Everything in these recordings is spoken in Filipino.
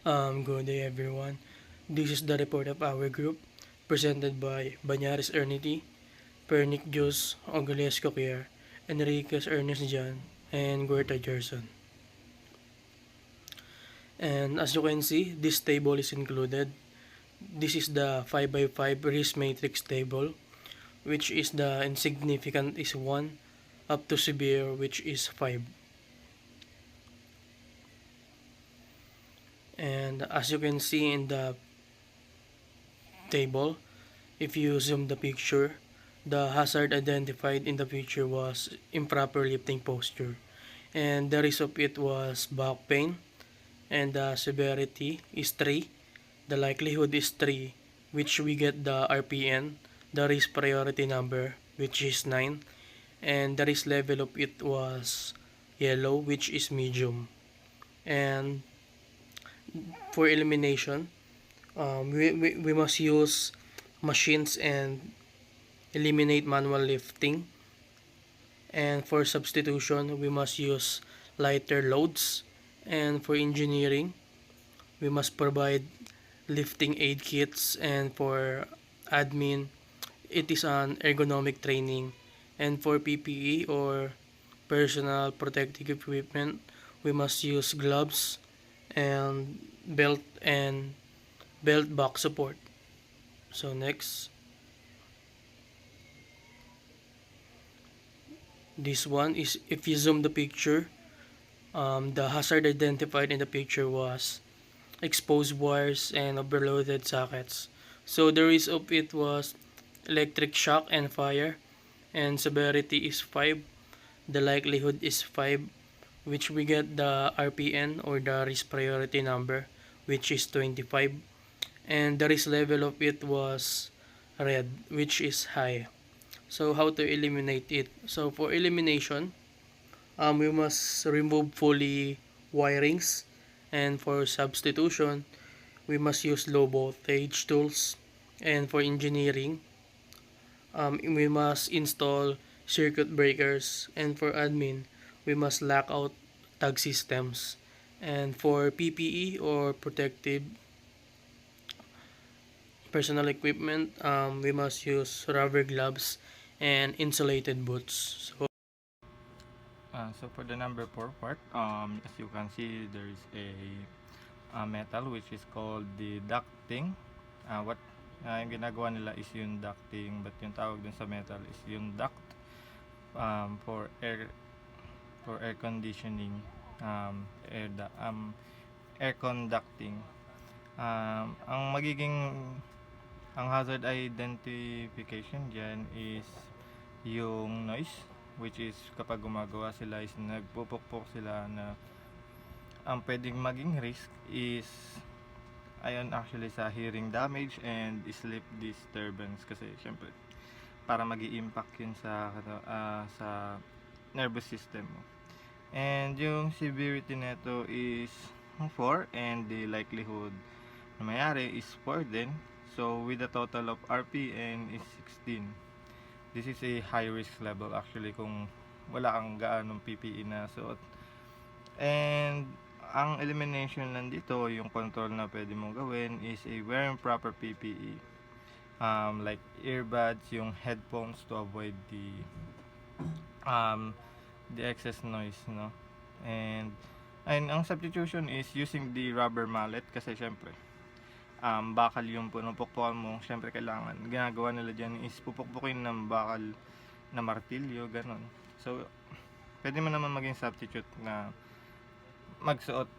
Good day everyone. This is the report of our group presented by Banyares Ernity, Pernick Jus, Ogales Coquier, Enriquez Ernest Jan, and Guerta Gerson. And as you can see, this table is included. This is the 5 by 5 risk matrix table, which is the insignificant is 1 up to severe, which is 5. And as you can see in the table, if you zoom the picture, the hazard identified in the picture was improper lifting posture, and the risk of it was back pain, and the severity is 3. The likelihood is 3, which we get the RPN, the risk priority number, which is 9, and the risk level of it was yellow, which is medium. And for elimination, we must use machines and eliminate manual lifting. And for substitution, we must use lighter loads. And for engineering, we must provide lifting aid kits. And for admin, it is an ergonomic training. And for PPE or personal protective equipment, we must use gloves and belt box support. So next, this one is if you zoom the picture, the hazard identified in the picture was exposed wires and overloaded sockets. So the risk of it was electric shock and fire, and severity is 5. The likelihood is 5, which we get the RPN or the risk priority number, which is 25. And the risk level of it was red, which is high. So how to eliminate it? So for elimination, we must remove fully wirings, and for substitution, we must use low voltage tools, and for engineering, we must install circuit breakers, and for admin, we must lock out tag systems, and for PPE or protective personal equipment, we must use rubber gloves and insulated boots. So for the number 4 part, as you can see, there is a metal which is called the ducting. What yung ginagawa nila is yung ducting, but yung tawag dun sa metal is yung duct, for air conditioning, air conducting. Ang hazard identification dyan is yung noise, which is kapag gumagawa sila is nagpupukpok sila, na ang pwedeng maging risk is ayon actually sa hearing damage and sleep disturbance, kasi syempre para magi-impact yun sa nervous system mo. And yung severity nito is 4, and the likelihood na mayari is 4 din. So with a total of RPN is 16. This is a high risk level actually kung wala kang gaanong PPE na suot. And ang elimination nandito, yung control na pwede mong gawin is a wearing proper PPE, like earbuds, yung headphones to avoid the excess noise, no? And ang substitution is using the rubber mallet, kasi syempre bakal yung pinupukpukan mo. Syempre kailangan, ginagawa nila dyan is pupukpukin ng bakal na martilyo, ganon. So pwede mo naman maging substitute na magsuot,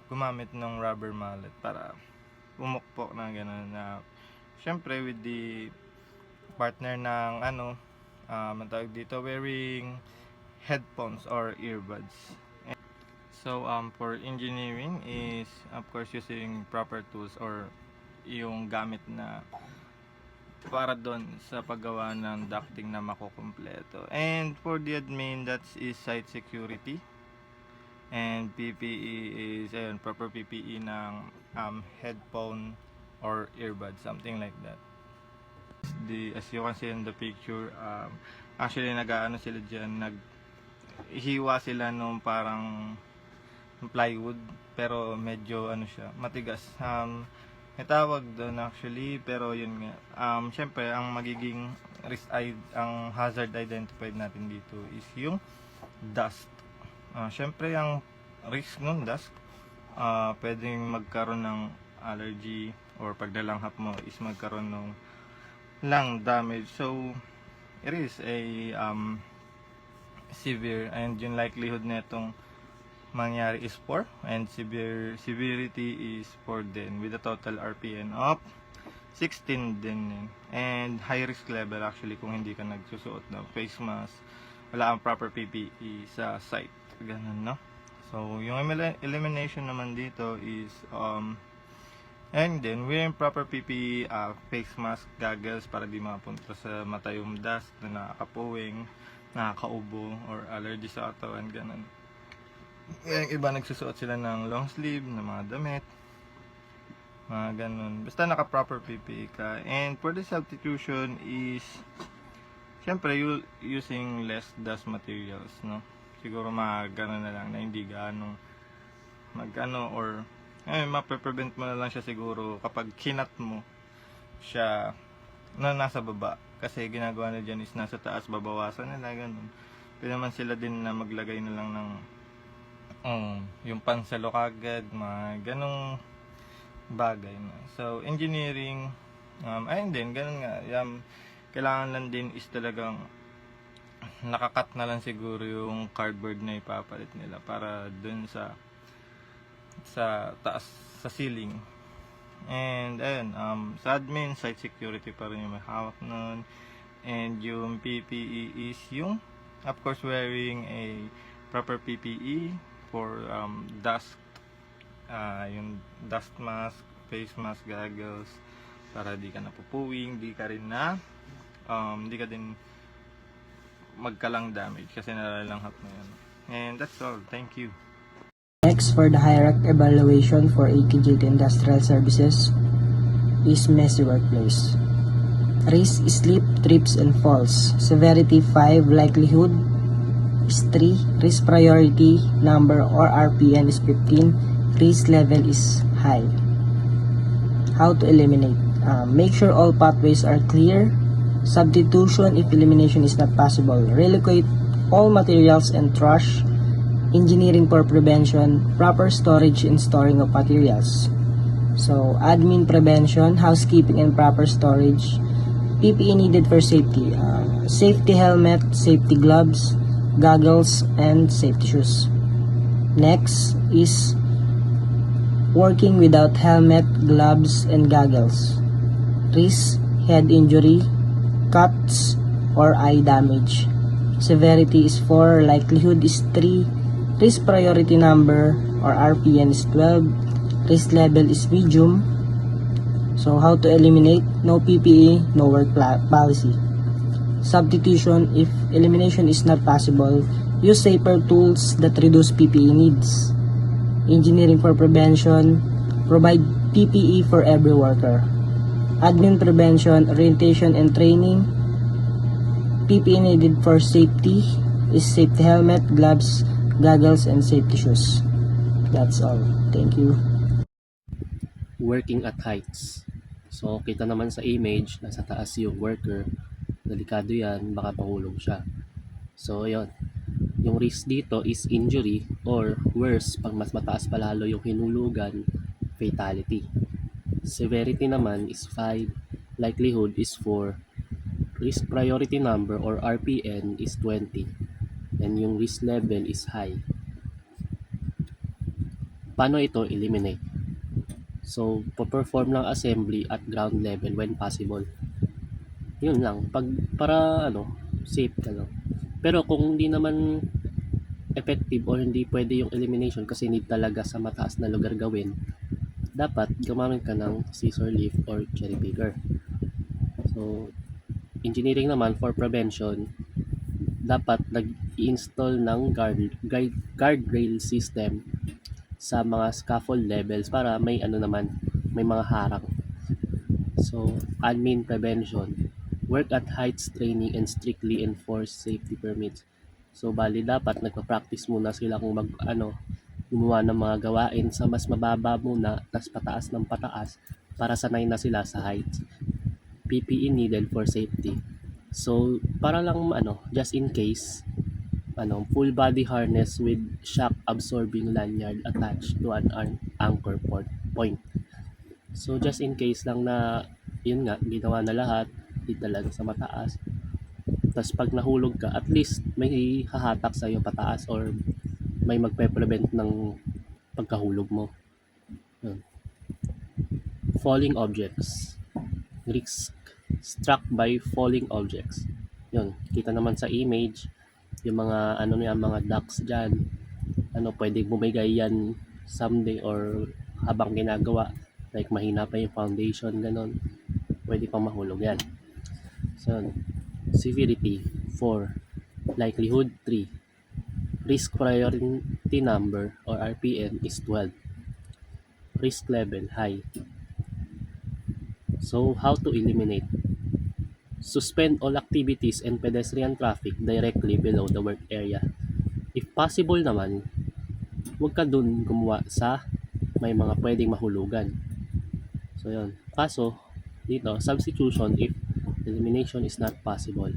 gumamit ng rubber mallet para pumukpok na gano'n, na syempre with the partner ng ang tawag dito, wearing headphones or earbuds. So for engineering is of course using proper tools or yung gamit na para doon sa paggawa ng ducting na makukumpleto. And for the admin, that is site security. And PPE is proper PPE ng headphone or earbud, something like that. As you can see in the picture, actually nag-aano sila dyan, naghiwa sila nung parang plywood, pero medyo ano siya, matigas. May tawag doon actually, pero yun nga. Syempre, ang magiging ang hazard identified natin dito is yung dust. Syempre, ang risk ng dust, pwedeng magkaroon ng allergy, or pag nalanghap mo is magkaroon ng lung damage. So, it is a severe, and yung likelihood netong mangyari is 4, and severity is 4 din, with a total RPN of 16 din yun. And high risk level actually kung hindi ka nagsusuot ng face mask, wala ang proper PPE sa site, ganun, no? So yung elimination naman dito is and then wearing proper PPE, face mask, goggles, para di mapunta sa mata yung dust na nakakapuwing, nakakaubo, or allergy sa katawan, ganun. Yung iba nagsusuot sila ng long sleeve na mga damit, mga ganun. Basta naka proper PPE ka. And for the substitution is syempre using less dust materials, no? Siguro mga ganun na lang, na hindi gaano magano, or mape-prevent mo na lang siya siguro kapag kinat mo siya na nasa baba, kasi ginagawa na dyan is nasa taas, babawasan nila, ganun. Pwede naman sila din na maglagay na lang ng yung pansalo kagad, mga ganong bagay na. So engineering, ayun din, ganun nga, kailangan lang din is talagang nakakat na lang siguro yung cardboard na ipapalit nila para dun sa taas, sa ceiling. And ayun, sa admin, site security pa rin yung may hawak nun. And yung PPE is yung, of course, wearing a proper PPE for dust, yung dust mask, face mask, goggles, para di ka napupuwing, di ka din magkalang damage kasi nalalanghap na yan. And that's all. Thank you. Next, for the hierarch evaluation for AKGT Industrial Services is messy workplace. Risk is slip, trips, and falls. Severity 5, likelihood is 3, risk priority number or RPN is 15, risk level is high. How to eliminate? Make sure all pathways are clear. Substitution if elimination is not possible. Relocate all materials and trash. Engineering for prevention, proper storage and storing of materials. So, admin prevention, housekeeping and proper storage. PPE needed for safety. Safety helmet, safety gloves, goggles, and safety shoes. Next is working without helmet, gloves, and goggles. Risk, head injury, cuts, or eye damage. Severity is 4, likelihood is 3, risk priority number or RPN is 12, risk level is medium. So how to eliminate? No PPE, no work policy. Substitution, if elimination is not possible, use safer tools that reduce PPE needs. Engineering for prevention, provide PPE for every worker. Admin prevention, orientation and training. PPE needed for safety is safety helmet, gloves, goggles, and safety shoes. That's all. Thank you. Working at heights. So, kita naman sa image, nasa taas yung worker. Delikado yan, baka mahulog siya. So, yun. Yung risk dito is injury, or worse, pag mas mataas pa lalo yung hinulugan, fatality. Severity naman is 5, likelihood is 4, risk priority number or RPN is 20, and yung risk level is high. Paano ito eliminate? So, perform lang assembly at ground level when possible. Yun lang, para safe ka lang. Pero kung hindi naman effective or hindi pwede yung elimination kasi need talaga sa mataas na lugar gawin, dapat gumamit ka ng scissor lift or cherry picker. So, engineering naman for prevention, dapat nag-install ng guardrail system sa mga scaffold levels para may may mga harang. So, admin prevention, work at heights training and strictly enforce safety permits. So, bali dapat nagpa-practice muna sila kung gumawa ng mga gawain sa mas mababa muna, tas pataas ng pataas para sanay na sila sa heights. PPE needed for safety. So, para lang just in case, full body harness with shock absorbing lanyard attached to an anchor point. So, just in case lang na, yun nga, ginawa na lahat, di talaga sa mataas. Tapos pag nahulog ka, at least may hahatak sa'yo pataas or may magpe-prevent ng pagkahulog mo. Yun. Falling objects. Risk. Struck by falling objects. Yun, kita naman sa image, yung mga mga ducks dyan, pwedeng bumigay yan someday or habang ginagawa, like mahina pa yung foundation, ganon, pwede pang mahulog yan. So, severity 4, likelihood 3, risk priority number or RPM is 12, risk level high. So, how to eliminate? Suspend all activities and pedestrian traffic directly below the work area. If possible naman, huwag ka dun gumawa sa may mga pwedeng mahulugan. So, yun. Kaso, dito, substitution if elimination is not possible.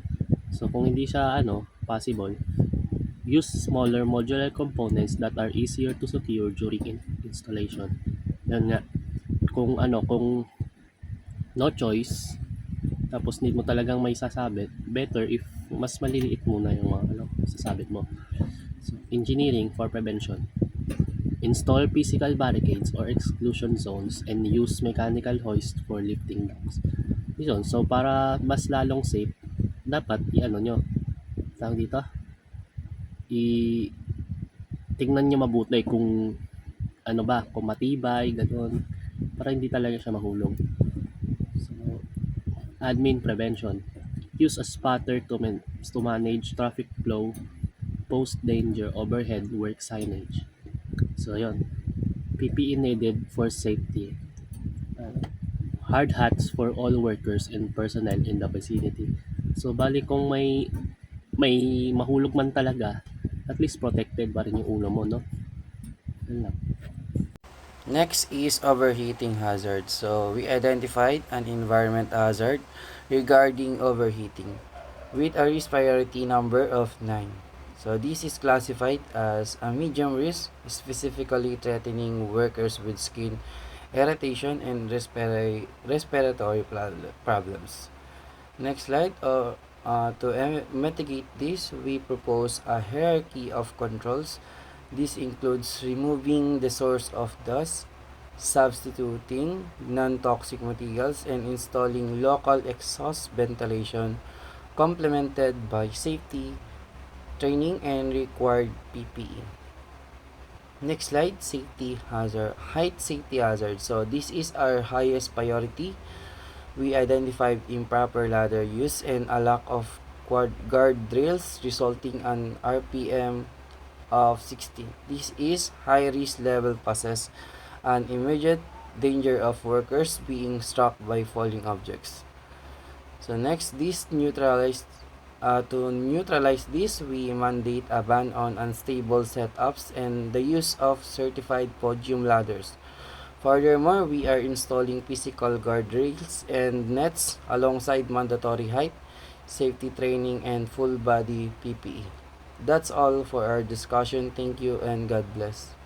So, kung hindi siya possible, use smaller modular components that are easier to secure during installation. Yan nga. Kung no choice, tapos need mo talagang may sasabit, better if mas maliliit muna yung mga sasabit mo. So, engineering for prevention. Install physical barricades or exclusion zones and use mechanical hoist for lifting dumps. Yun. So, para mas lalong safe, dapat nyo, tawag dito, tingnan nyo mabuti kung kung matibay, gano'n, para hindi talaga siya mahulog. So, admin prevention. Use a spotter to manage traffic flow, post danger overhead work signage. So, yun. PPE needed for safety. Hard hats for all workers and personnel in the vicinity. So, bali kung may mahulog man talaga, at least protected pa rin yung ulo mo, no? Yun lang. Next is overheating hazard. So we identified an environment hazard regarding overheating with a risk priority number of 9. So this is classified as a medium risk, specifically threatening workers with skin irritation and respiratory problems. Next slide. To mitigate this, we propose a hierarchy of controls. This includes removing the source of dust, substituting non-toxic materials, and installing local exhaust ventilation, complemented by safety training and required PPE. Next slide, safety hazard, height safety hazard. So this is our highest priority. We identified improper ladder use and a lack of guard drills resulting in RPM of 16. This is high risk level passes an immediate danger of workers being struck by falling objects. So next, to neutralize this, we mandate a ban on unstable setups and the use of certified podium ladders. Furthermore, we are installing physical guardrails and nets alongside mandatory height, safety training, and full body PPE. That's all for our discussion. Thank you and God bless.